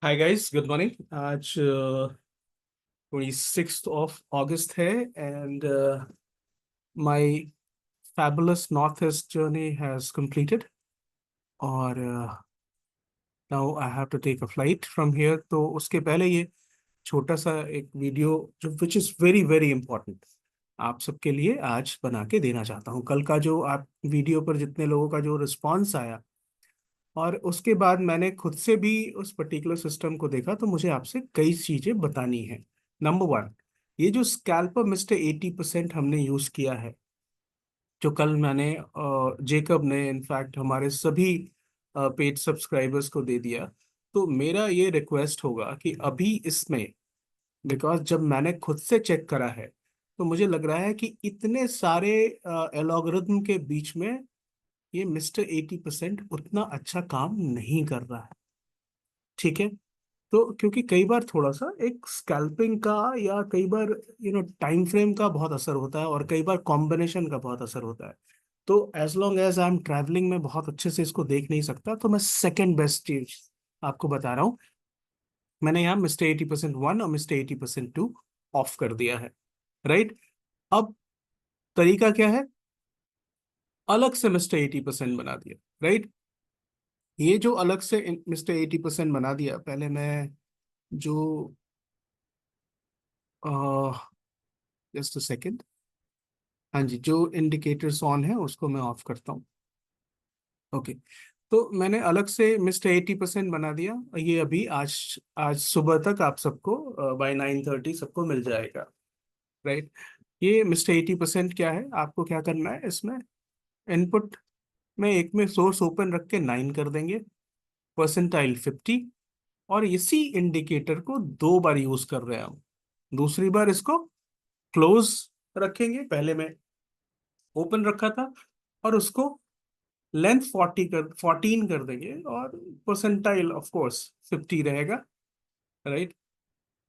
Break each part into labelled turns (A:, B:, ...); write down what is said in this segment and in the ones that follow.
A: Hi guys, good morning. आज 26th of August है and my fabulous north east journey has completed और now I have to take a flight from here. तो उसके पहले ये छोटा सा एक वीडियो जो which is very very important आप सबके लिए आज बना के देना चाहता हूँ। कल का जो आप वीडियो पर जितने लोगों का जो रिस्पॉन्स आया और उसके बाद मैंने खुद से भी उस पर्टिकुलर सिस्टम को देखा, तो मुझे आपसे कई चीजें बतानी है। नंबर वन, ये जो स्कैल्पर मिस्टर 80% हमने यूज किया है, जो कल मैंने जेकब ने इनफैक्ट हमारे सभी पेड सब्सक्राइबर्स को दे दिया। तो मेरा ये रिक्वेस्ट होगा कि अभी इसमें, बिकॉज जब मैंने खुद से चेक करा है तो मुझे लग रहा है कि इतने सारे एल्गोरिथम के बीच में ये मिस्टर 80% उतना अच्छा काम नहीं कर रहा है। ठीक है। तो क्योंकि कई बार थोड़ा सा एक स्कैल्पिंग का या कई बार टाइम फ्रेम का बहुत असर होता है और कई बार कॉम्बिनेशन का बहुत असर होता है। तो as long as I am travelling में बहुत अच्छे से इसको देख नहीं सकता, तो मैं सेकेंड बेस्ट चीज आपको बता रहा हूँ। मैंने यहाँ मिस्टर 80% 1 और मिस्टर 80% 2 ऑफ कर दिया है। राइट। अब तरीका क्या है, अलग से मिस्टर 80% बना दिया। राइट। ये जो अलग से मिस्टर 80% बना दिया, पहले मैं जो जस्ट अ सेकेंड, हाँ जी, जो इंडिकेटर्स ऑन है उसको मैं ऑफ करता हूँ। ओके। तो मैंने अलग से मिस्टर 80% बना दिया। ये अभी आज आज सुबह तक आप सबको बाय 9:30 सबको मिल जाएगा। राइट। ये मिस्टर 80% क्या है, आपको क्या करना है इसमें, इनपुट में एक में सोर्स ओपन रख के 9 कर देंगे, परसेंटाइल 50, और इसी इंडिकेटर को 2 बार यूज कर रहे हैं हम। दूसरी बार इसको क्लोज रखेंगे, पहले में ओपन रखा था, और उसको लेंथ 14 कर देंगे, और परसेंटाइल ऑफ कोर्स 50 रहेगा। राइट।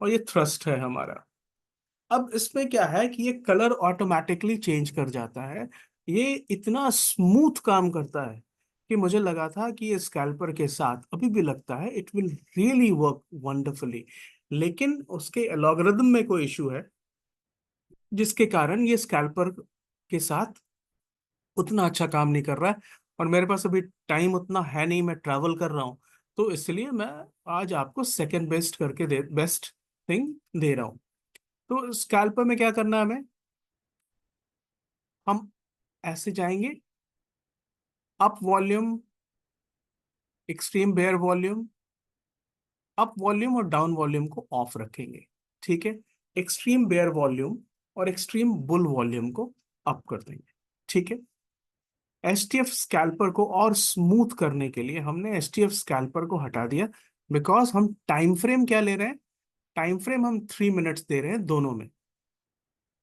A: और ये थ्रस्ट है हमारा। अब इसमें क्या है कि ये कलर ऑटोमेटिकली चेंज कर जाता है। ये इतना स्मूथ काम करता है कि मुझे लगा था कि ये स्कैल्पर के साथ, अभी भी लगता है it will really work wonderfully, लेकिन उसके एल्गोरिदम में कोई इशू है जिसके कारण ये स्कैल्पर के साथ उतना अच्छा काम नहीं कर रहा है। और मेरे पास अभी टाइम उतना है नहीं, मैं ट्रैवल कर रहा हूँ, तो इसलिए मैं आज आपको सेकंड बेस्ट करके दे बेस्ट थिंग दे रहा हूँ। तो स्कैल्पर में क्या करना है हमें, हम ऐसे जाएंगे, up volume, extreme bear volume, up volume और डाउन वॉल्यूम को ऑफ रखेंगे। ठीक है। एक्सट्रीम बेयर वॉल्यूम और एक्सट्रीम बुल वॉल्यूम को अप कर देंगे। ठीक है। एसटीएफ स्कैल्पर को और स्मूथ करने के लिए हमने एसटीएफ स्कैल्पर को हटा दिया, बिकॉज हम टाइम फ्रेम क्या ले रहे हैं, टाइम फ्रेम हम 3 मिनट्स दे रहे हैं दोनों में।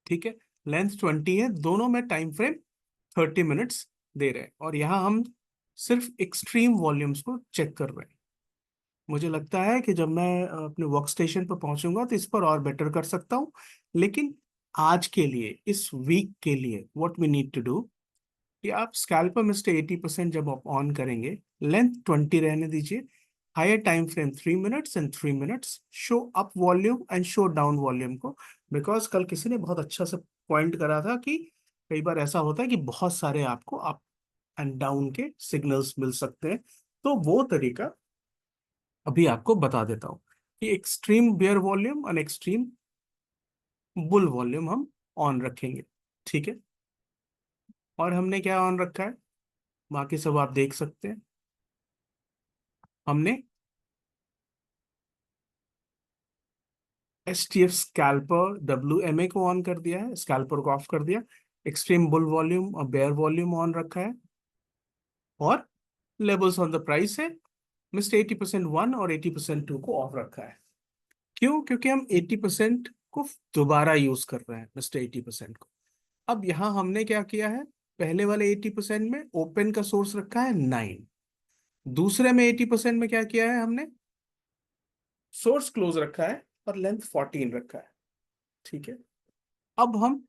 A: ठीक है। लेंथ 20 है, दोनों में टाइम फ्रेम 30 मिनट्स दे रहे हैं, और यहाँ हम सिर्फ एक्सट्रीम वॉल्यूम्स को चेक कर रहे हैं। मुझे लगता है कि जब मैं अपने वर्क स्टेशन पर पहुंचूंगा तो इस पर और बेटर कर सकता हूँ, लेकिन आज के लिए, इस वीक के लिए, what we need to do, कि आप स्कैल्पर मिस्टर 80% जब आप ऑन करेंगे, लेंथ 20 रहने दीजिए, higher time frame 3 minutes and 3 minutes, show up volume and show down volume को। बिकॉज कल किसी ने बहुत अच्छा सा पॉइंट करा था कि कई बार ऐसा होता है कि बहुत सारे आपको अप एंड डाउन के सिग्नल्स मिल सकते हैं। तो वो तरीका अभी आपको बता देता हूँ कि एक्सट्रीम बियर वॉल्यूम और एक्सट्रीम बुल वॉल्यूम हम ऑन रखेंगे। ठीक है। और हमने क्या ऑन रखा है, बाकी सब आप देख सकते हैं। हमने S T F scalper WMA को ऑन कर दिया है, स्कैल्पर को ऑफ कर दिया, एक्सट्रीम बुल वॉल्यूम और बेयर वॉल्यूम ऑन रखा है, और लेबल्स ऑन द प्राइस है मिस्टर 80% 1 और 80% 2 को ऑफ रखा है। क्यों? क्योंकि हम 80% को दोबारा यूज कर रहे हैं, मिस्टर 80% को। अब यहाँ हमने क्या किया है, पहले वाले 80% में ओपन का सोर्स रखा है 9, दूसरे में 80% में क्या किया है हमने, सोर्स क्लोज रखा है और लेंथ 14 रखा है। ठीक है। अब हम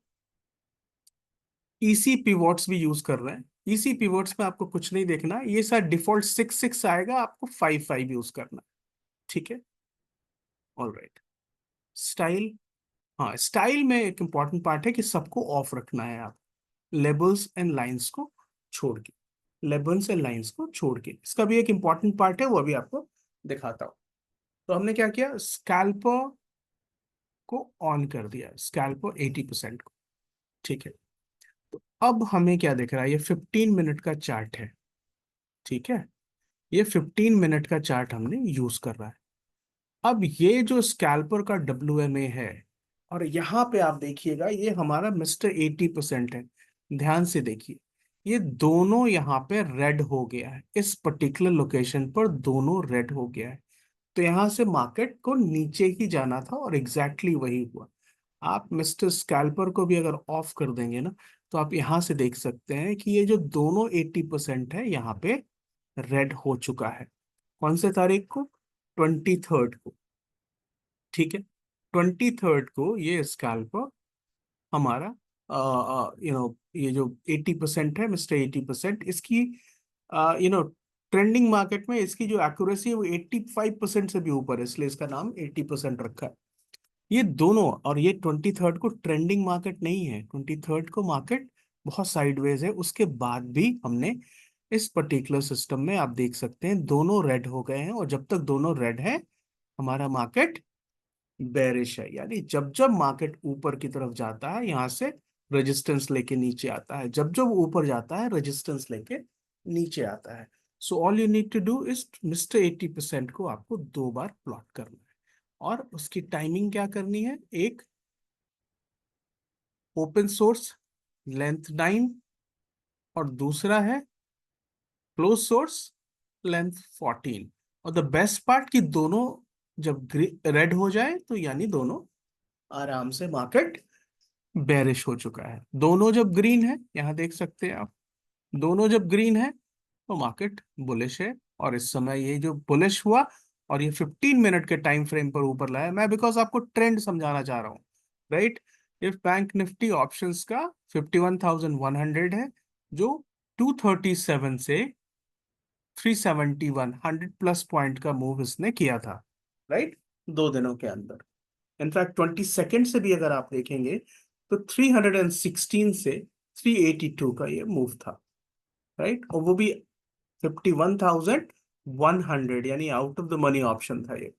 A: ईसी पिवोट्स भी यूज कर रहे हैं। ईसी पिवोट्स में आपको कुछ नहीं देखना, ये सर डिफॉल्ट 6 6 आएगा, आपको 5 5 यूज करना है। ठीक है। ऑलराइट। स्टाइल, हाँ स्टाइल में एक इंपॉर्टेंट पार्ट है कि सबको ऑफ रखना है आप, लेबल्स एंड लाइंस को छोड़ के, लेबल्स एंड लाइंस को छोड़ के, इसका भी एक इंपॉर्टेंट पार्ट है, वो अभी आपको दिखाता हूँ। तो हमने क्या किया, स्कैल्पर को ऑन कर दिया, स्कैल्पर 80% को, ठीक है। तो अब हमें क्या दिख रहा है, ये 15 मिनट का चार्ट है, ठीक है। ये 15 मिनट का चार्ट हमने यूज कर रहा है। अब ये जो स्कैल्पर का WMA है, और यहाँ पे आप देखिएगा ये हमारा मिस्टर 80% है, ध्यान से देखिए, ये दोनों यहाँ पे रेड हो गया है, इस पर्टिकुलर लोकेशन पर दोनों रेड हो गया है। तो यहाँ से मार्केट को नीचे ही जाना था और एग्जैक्टली वही हुआ। आप मिस्टर स्कैल्पर को भी अगर ऑफ कर देंगे ना, तो आप यहाँ से देख सकते हैं कि ये जो दोनों 80% है यहाँ पे रेड हो चुका है। कौन से तारीख को, 23rd को, ठीक है। 23rd को ये स्कैल्पर हमारा ये जो 80% है, मिस्टर 80%, इसकी ट्रेंडिंग मार्केट में इसकी जो एक्यूरेसी है वो 85% से भी ऊपर है, इसलिए इसका नाम 80% रखा है। ये दोनों, और ये 23rd को ट्रेंडिंग मार्केट नहीं है, 23rd को मार्केट बहुत साइडवेज है, उसके बाद भी हमने इस पर्टिकुलर सिस्टम में आप देख सकते हैं दोनों रेड हो गए हैं, और जब तक दोनों रेड है हमारा मार्केट बेरिश है। यानी जब जब मार्केट ऊपर की तरफ जाता है यहाँ से रेजिस्टेंस लेके नीचे आता है, जब जब ऊपर जाता है रेजिस्टेंस लेके नीचे आता है। So all you need to do is mister 80% को आपको 2 बार प्लॉट करना है, और उसकी टाइमिंग क्या करनी है, एक ओपन सोर्स लेंथ 9, और दूसरा है क्लोज सोर्स लेंथ 14। और द बेस्ट पार्ट कि दोनों जब रेड हो जाए तो यानी दोनों आराम से मार्केट बेरिश हो चुका है। दोनों जब ग्रीन है, यहां देख सकते हैं आप, दोनों जब ग्रीन है तो मार्केट बुलिश है। और इस समय ये जो बुलिश हुआ और ये 15 मिनट के टाइम फ्रेम पर ऊपर लाया, मैं बिकॉज आपको ट्रेंड समझाना चाह रहा हूँ, right. If bank Nifty options का 51,100 है, जो 237 से 371, 100+ पॉइंट का मूव इसने किया था, राइट, 2 दिनों के अंदर। इनफैक्ट 22 से भी अगर आप देखेंगे तो 316 से 382 का ये मूव था, राइट, और वो भी 51,100, यानी out of the money option था ये।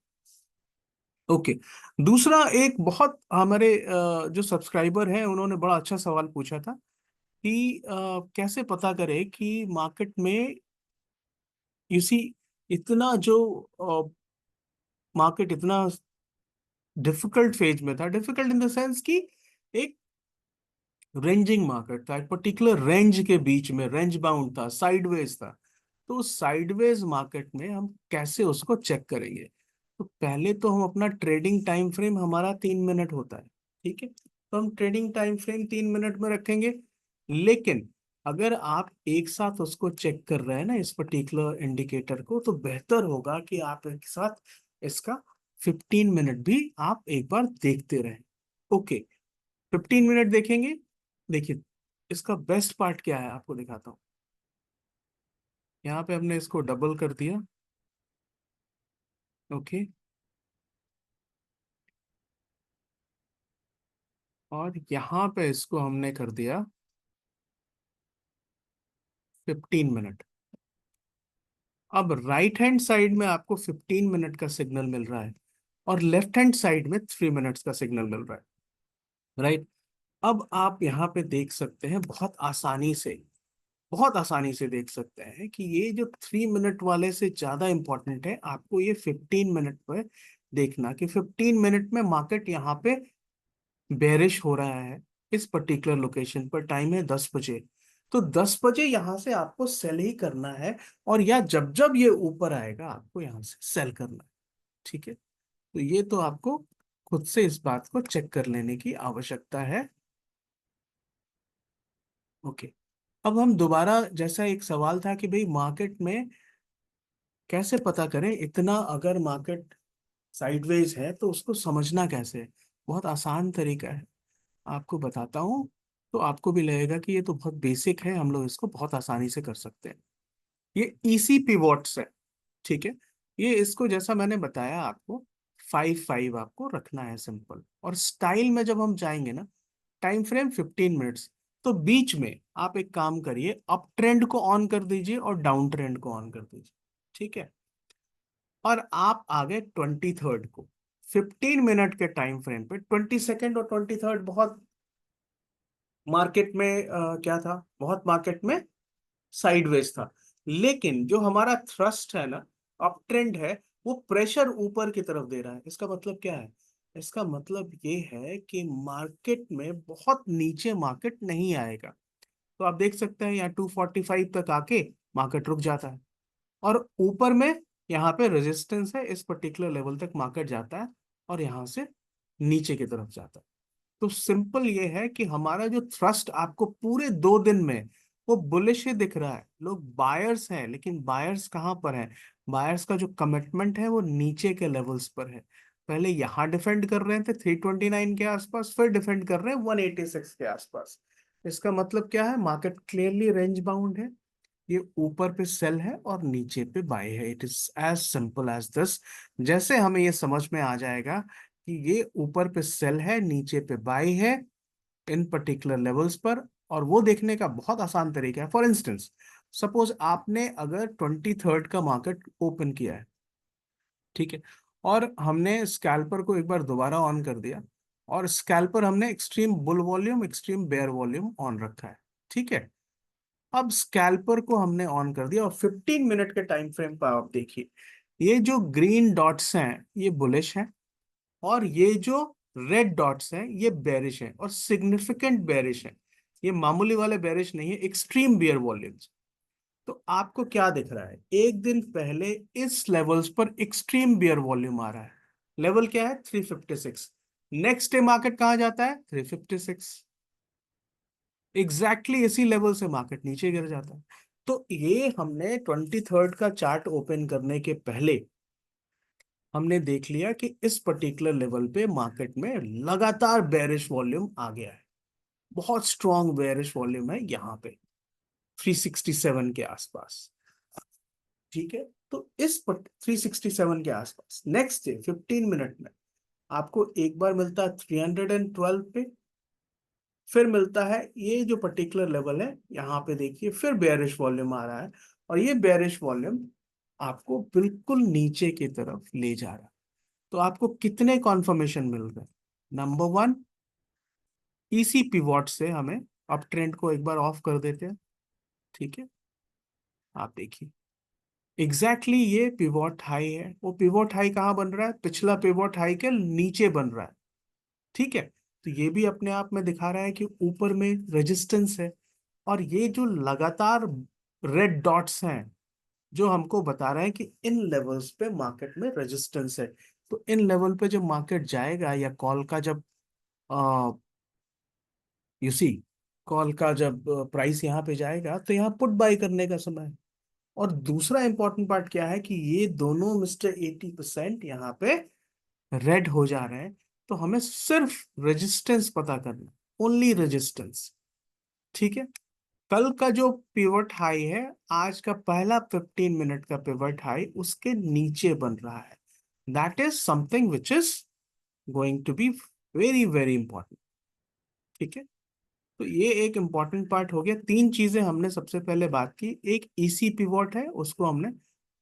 A: ओके। दूसरा एक बहुत हमारे जो सब्सक्राइबर हैं उन्होंने बड़ा अच्छा सवाल पूछा था कि कैसे पता करें कि मार्केट में इसी इतना जो मार्केट इतना डिफिकल्ट फेज में था, डिफिकल्ट इन द सेंस कि एक रेंजिंग मार्केट था, एक पर्टिकुलर रेंज के बीच में, रेंज बाउंड था, साइडवेज था। तो उस साइडवेज मार्केट में हम कैसे उसको चेक करेंगे, तो पहले तो हम अपना ट्रेडिंग टाइम फ्रेम, हमारा 3 मिनट होता है, ठीक है, तो हम ट्रेडिंग टाइम फ्रेम 3 मिनट में रखेंगे। लेकिन अगर आप एक साथ उसको चेक कर रहे हैं ना, इस पर्टिकुलर इंडिकेटर को, तो बेहतर होगा कि आप एक साथ इसका 15 मिनट भी आप एक बार देखते रहें। ओके, 15 मिनट देखेंगे। देखिए, इसका बेस्ट पार्ट क्या है आपको दिखाता हूँ। यहाँ पे हमने इसको डबल कर दिया, ओके, और यहाँ पे इसको हमने कर दिया 15 मिनट। अब राइट हैंड साइड में आपको 15 मिनट का सिग्नल मिल रहा है, और लेफ्ट हैंड साइड में 3 मिनट्स का सिग्नल मिल रहा है, राइट। अब आप यहाँ पे देख सकते हैं बहुत आसानी से, बहुत आसानी से देख सकते हैं कि ये जो 3 मिनट वाले से ज्यादा इंपॉर्टेंट है आपको ये 15 मिनट पर देखना, कि 15 मिनट में मार्केट यहाँ पे बेरिश हो रहा है। इस पर्टिकुलर लोकेशन पर टाइम है 10 बजे, तो 10 बजे यहाँ से आपको सेल ही करना है, और या जब जब ये ऊपर आएगा आपको यहाँ से सेल करना है, ठीक है। तो ये तो आपको खुद से इस बात को चेक कर लेने की आवश्यकता है। ओके। अब हम दोबारा, जैसा एक सवाल था कि भाई मार्केट में कैसे पता करें, इतना अगर मार्केट साइडवेज है तो उसको समझना कैसे है। बहुत आसान तरीका है, आपको बताता हूँ, तो आपको भी लगेगा कि ये तो बहुत बेसिक है, हम लोग इसको बहुत आसानी से कर सकते हैं। ये ईसी पिवोट्स है, ठीक है। ये इसको जैसा मैंने बताया आपको 5 आपको रखना है सिंपल। और स्टाइल में जब हम जाएंगे ना, टाइम फ्रेम 15 मिनट्स, तो बीच में आप एक काम करिए, अप ट्रेंड को ऑन कर दीजिए और डाउन ट्रेंड को ऑन कर दीजिए, ठीक है। और आप आ गए 23rd को, 15 मिनट के टाइम फ्रेम पे। 22nd और 23rd बहुत मार्केट में क्या था, बहुत मार्केट में साइडवेज था। लेकिन जो हमारा थ्रस्ट है ना, अप ट्रेंड है, वो प्रेशर ऊपर की तरफ दे रहा है। इसका मतलब क्या है? इसका मतलब ये है कि मार्केट में बहुत नीचे मार्केट नहीं आएगा। तो आप देख सकते हैं यहाँ 245 तक आके मार्केट रुक जाता है, और ऊपर में यहाँ पे रेजिस्टेंस है, इस पर्टिकुलर लेवल तक मार्केट जाता है और यहाँ से नीचे की तरफ जाता है। तो सिंपल ये है कि हमारा जो थ्रस्ट आपको पूरे 2 दिन में वो बुलिश ही दिख रहा है। लोग बायर्स हैं, लेकिन बायर्स कहाँ पर हैं? बायर्स का जो कमिटमेंट है वो नीचे के लेवल्स पर है। पहले यहाँ डिफेंड कर रहे थे 329 के आसपास, फिर डिफेंड कर रहे हैं 186 के आसपास। इसका मतलब क्या है? मार्केट क्लियरली रेंज बाउंड है। ये ऊपर पे सेल है और नीचे पे बाय है। It is as simple as this. जैसे हमें ये समझ में आ जाएगा कि ये ऊपर पे सेल है, नीचे पे बाय है इन पर्टिकुलर लेवल्स पर, और वो देखने का बहुत आसान तरीका है। फॉर इंस्टेंस, सपोज आपने अगर 23rd का मार्केट ओपन किया है, ठीक है, और हमने स्कैल्पर को एक बार दोबारा ऑन कर दिया, और स्कैल्पर हमने extreme bull volume, extreme bear volume on रखा है, ठीक है। अब स्कैल्पर को हमने ऑन कर दिया, और 15 मिनट के टाइम फ्रेम पर आप देखिए, ये जो ग्रीन डॉट्स हैं ये बुलिश हैं, और ये जो रेड डॉट्स हैं ये बेरिश हैं, और सिग्निफिकेंट बेरिश हैं। ये मामूली वाले बेरिश नहीं है, एक्सट्रीम बियर वॉल्यूम्स। तो आपको क्या दिख रहा है? एक दिन पहले इस लेवल्स पर एक्सट्रीम बियर वॉल्यूम आ रहा है। लेवल क्या है? 356। नेक्स्ट डे मार्केट कहां जाता है? 356। एग्जैक्टली इसी लेवल से मार्केट नीचे गिर जाता है। तो ये हमने 23rd का चार्ट ओपन करने के पहले हमने देख लिया कि इस पर्टिकुलर लेवल पे मार्केट में लगातार बेरिश वॉल्यूम आ गया है। बहुत स्ट्रॉन्ग बेरिश वॉल्यूम है यहाँ पे 367 के आसपास, ठीक है। तो इस 367 के आसपास नेक्स्ट डे 15 मिनट में आपको एक बार मिलता है 312 पे, फिर मिलता है ये जो पर्टिकुलर लेवल है यहाँ पे देखिए, फिर बेयरिश वॉल्यूम आ रहा है, और ये बेयरिश वॉल्यूम आपको बिल्कुल नीचे की तरफ ले जा रहा है। तो आपको कितने कॉन्फर्मेशन मिल रहे हैं? नंबर वन, इसी पिवॉट से हमें अप ट्रेंड को एक बार ऑफ कर देते हैं, ठीक है। आप देखिए एग्जैक्टली ये पिवॉट हाई है। वो पिवॉट हाई कहाँ बन रहा है? पिछला पिवॉट हाई के नीचे बन रहा है, ठीक है। तो ये भी अपने आप में दिखा रहा है कि ऊपर में रेजिस्टेंस है। और ये जो लगातार रेड डॉट्स हैं जो हमको बता रहे हैं कि इन लेवल्स पे मार्केट में रेजिस्टेंस है। तो इन लेवल पे जब मार्केट जाएगा, या कॉल का जब यू सी कॉल का जब प्राइस यहाँ पे जाएगा, तो यहाँ पुट बाय करने का समय है। और दूसरा इंपॉर्टेंट पार्ट क्या है कि ये दोनों मिस्टर 80% यहाँ पे रेड हो जा रहे हैं। तो हमें सिर्फ रेजिस्टेंस पता करना, ओनली रेजिस्टेंस, ठीक है। कल का जो पिवट हाई है, आज का पहला 15 मिनट का पिवट हाई उसके नीचे बन रहा है। That is something which is going to be very very important, ठीक है। तो ये एक इंपॉर्टेंट पार्ट हो गया। तीन चीजें हमने सबसे पहले बात की। एक ईसी पिवट है, उसको हमने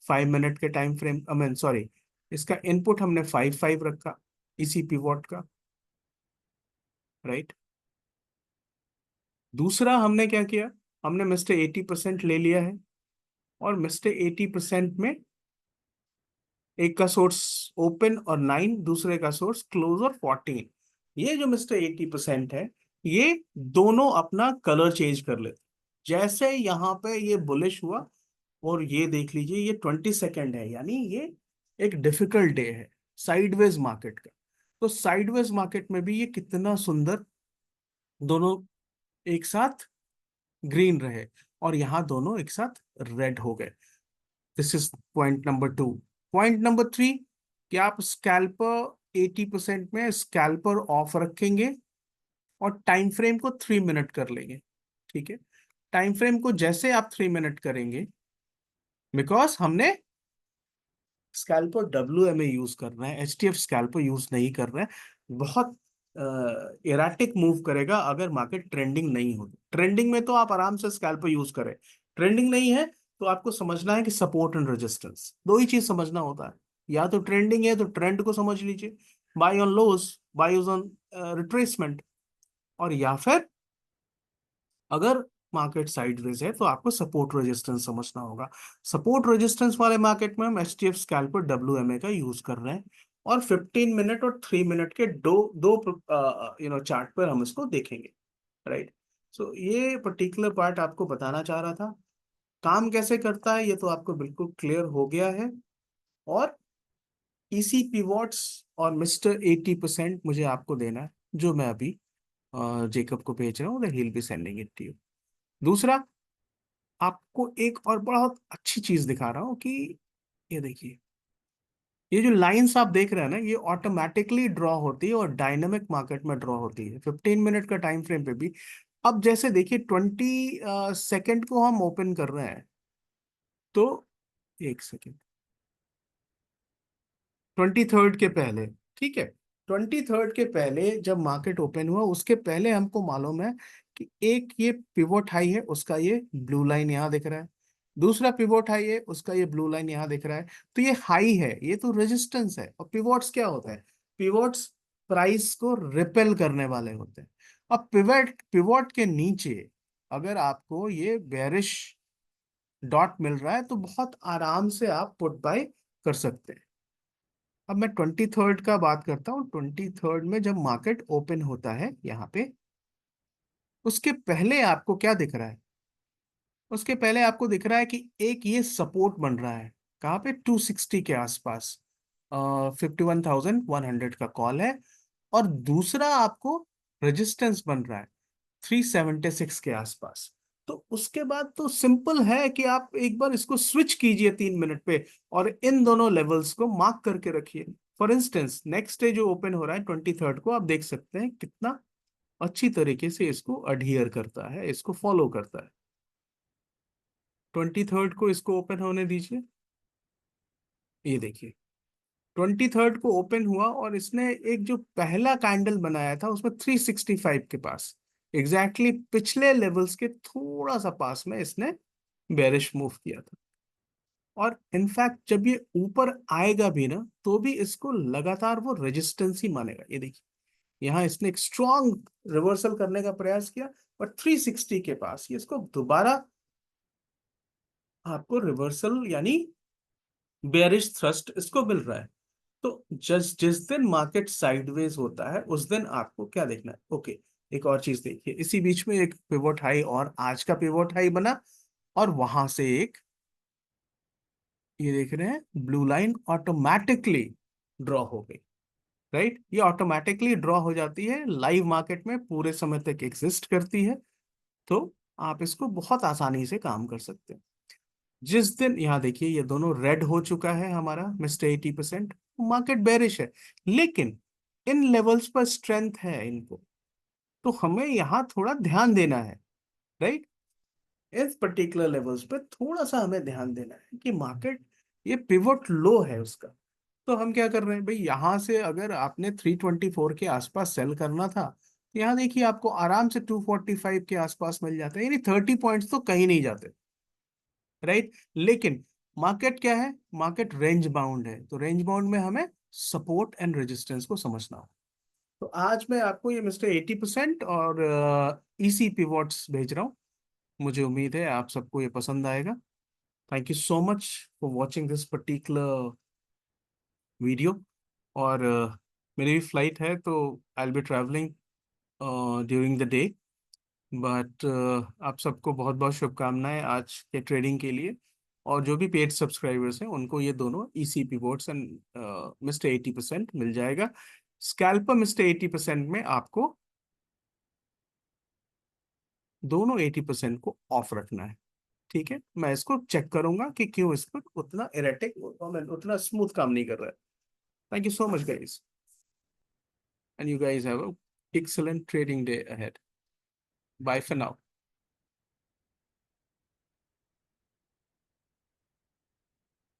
A: 5 मिनट के time frame, I mean sorry, इसका इनपुट हमने 5 रखा ईसी पिवट का, राइट। दूसरा हमने क्या किया? हमने मिस्टर 80% ले लिया है, और मिस्टर 80% में एक का सोर्स ओपन और 9, दूसरे का सोर्स क्लोज और 14। ये जो मिस्टर 80% है, ये दोनों अपना कलर चेंज कर लेते। जैसे यहाँ पे ये बुलिश हुआ, और ये देख लीजिए ये 22nd है, यानी ये एक डिफिकल्ट डे है साइडवेज मार्केट का। तो साइडवेज मार्केट में भी ये कितना सुंदर दोनों एक साथ ग्रीन रहे, और यहाँ दोनों एक साथ रेड हो गए। This is point number 2। Point number 3, कि आप स्कैल्पर 80% में स्कैल्पर ऑफ रखेंगे, और टाइम फ्रेम को 3 मिनट कर लेंगे, ठीक है। टाइम फ्रेम को जैसे आप 3 मिनट करेंगे, बिकॉज हमने स्कैल्पर WMA यूज कर रहे हैं, HTF स्कैल्पर यूज नहीं कर रहे हैं। बहुत इराटिक मूव करेगा अगर मार्केट ट्रेंडिंग नहीं हो। ट्रेंडिंग में तो आप आराम से स्कैल्पर यूज करें, ट्रेंडिंग नहीं है तो आपको समझना है कि सपोर्ट एंड रेजिस्टेंस, दो ही चीज समझना होता है। या तो ट्रेंडिंग है तो ट्रेंड को समझ लीजिए, buy on lows, buy on retracement. और या फिर अगर मार्केट साइडवेज है तो आपको सपोर्ट रेजिस्टेंस समझना होगा। सपोर्ट रेजिस्टेंस वाले मार्केट में हम HTF स्कैल्पर WMA का यूज कर रहे हैं, और 15 मिनट और 3 मिनट के दो दो चार्ट पर हम इसको देखेंगे। राइट। सो ये पर्टिकुलर पार्ट आपको बताना चाह रहा था। काम कैसे करता है ये तो आपको बिल्कुल क्लियर हो गया है। और EC पिवोट्स और मिस्टर 80% मुझे आपको देना है, जो मैं अभी जेकब को भेज रहा हूँ, he will be sending it to you. दूसरा, आपको एक और बहुत अच्छी चीज दिखा रहा हूं कि ये देखिए, ये जो लाइंस आप देख रहे हैं ना, ये ऑटोमेटिकली ड्रॉ होती है और डायनामिक मार्केट में ड्रॉ होती है 15 मिनट का टाइम फ्रेम पे भी। अब जैसे देखिए 20 सेकेंड को हम ओपन कर रहे हैं, तो एक सेकेंड, 23rd के पहले, ठीक है, 23rd के पहले जब मार्केट ओपन हुआ उसके पहले हमको मालूम है कि एक ये पिवोट हाई है, उसका ये ब्लू लाइन यहाँ दिख रहा है। दूसरा पिवोट हाई है, उसका ये ब्लू लाइन यहाँ दिख रहा है। तो ये हाई है, ये तो रेजिस्टेंस है। और पिवोट्स क्या होता है? पिवोट्स प्राइस को रिपेल करने वाले होते हैं। अब पिवट पिवोट के नीचे अगर आपको ये बेरिश डॉट मिल रहा है तो बहुत आराम से आप पुट बाय कर सकते हैं। अब मैं 23rd का बात करता हूँ। 23rd में जब मार्केट ओपन होता है यहाँ पे, उसके पहले आपको क्या दिख रहा है? उसके पहले आपको दिख रहा है कि एक ये सपोर्ट बन रहा है, कहाँ पे? 260 के आसपास, 51,100 का कॉल है। और दूसरा आपको रेजिस्टेंस बन रहा है 376 के आसपास। तो उसके बाद तो सिंपल है कि आप एक बार इसको स्विच कीजिए 3 मिनट पे, और इन दोनों लेवल्स को मार्क करके रखिए। फॉर इंस्टेंस नेक्स्ट डे जो ओपन हो रहा है 23rd को, आप देख सकते हैं कितना अच्छी तरीके से इसको अडहियर करता है, इसको फॉलो करता है। 23rd को इसको ओपन होने दीजिए। ये देखिए 23rd को ओपन हुआ और इसने एक जो पहला कैंडल बनाया था उसमें 365 के पास, एग्जैक्टली पिछले लेवल्स के थोड़ा सा पास में इसने बेरिश मूव किया था। और इनफैक्ट जब ये ऊपर आएगा भी ना, तो भी इसको लगातार वो रेजिस्टेंस ही मानेगा। ये देखिए यहाँ इसने एक स्ट्रॉन्ग रिवर्सल करने का प्रयास किया, और 360 के पास ये इसको दोबारा आपको रिवर्सल यानी बेरिश थ्रस्ट इसको मिल रहा है। तो जिस जिस दिन मार्केट साइडवेज होता है उस दिन आपको क्या देखना है? ओके, एक और चीज देखिए, इसी बीच में एक पिवोट हाई और आज का पिवोट हाई बना, और वहां से एक, ये देख रहे हैं, ब्लू लाइन ऑटोमेटिकली ड्रॉ हो गई। राइट, ये ऑटोमेटिकली ड्रॉ हो जाती है, लाइव मार्केट में पूरे समय तक एग्जिस्ट करती है। तो आप इसको बहुत आसानी से काम कर सकते हैं। जिस दिन यहाँ देखिए ये दोनों रेड हो चुका है हमारा मिस्टर 80%, मार्केट बेरिश है, लेकिन इन लेवल्स पर स्ट्रेंथ है इनको, तो हमें यहाँ थोड़ा ध्यान देना है। राइट, इस पर्टिकुलर लेवल्स पे थोड़ा सा हमें ध्यान देना है कि मार्केट ये पिवट लो है उसका। तो हम क्या कर रहे हैं भाई, यहाँ से अगर आपने 324 के आसपास सेल करना था, तो यहाँ देखिए आपको आराम से 245 के आसपास मिल जाता है, यानी 30 पॉइंट्स तो कहीं नहीं जाते। राइट, लेकिन मार्केट क्या है? मार्केट रेंज बाउंड है, तो रेंज बाउंड में हमें सपोर्ट एंड रेजिस्टेंस को समझना हो। तो आज मैं आपको ये मिस्टर 80% और EC पिवोट्स भेज रहा हूँ। मुझे उम्मीद है आप सबको ये पसंद आएगा। Thank you so much for watching this particular video. और मेरी भी फ्लाइट है, तो I will be travelling during the day. But आप सबको बहुत बहुत शुभकामनाएं आज के ट्रेडिंग के लिए। और जो भी पेड सब्सक्राइबर्स हैं उनको ये दोनों EC पिवोट्स एंड मिस्टर 80% मिल जाएगा। स्कैल्पर मिस्टर 80% में आपको दोनों 80% को ऑफ रखना है। ठीक है, मैं इसको चेक करूंगा कि क्यों इस पर उतना इरेटिक, उतना स्मूथ काम नहीं कर रहा है। Thank you so much guys, and you guys have a excellent trading day ahead. Bye for now.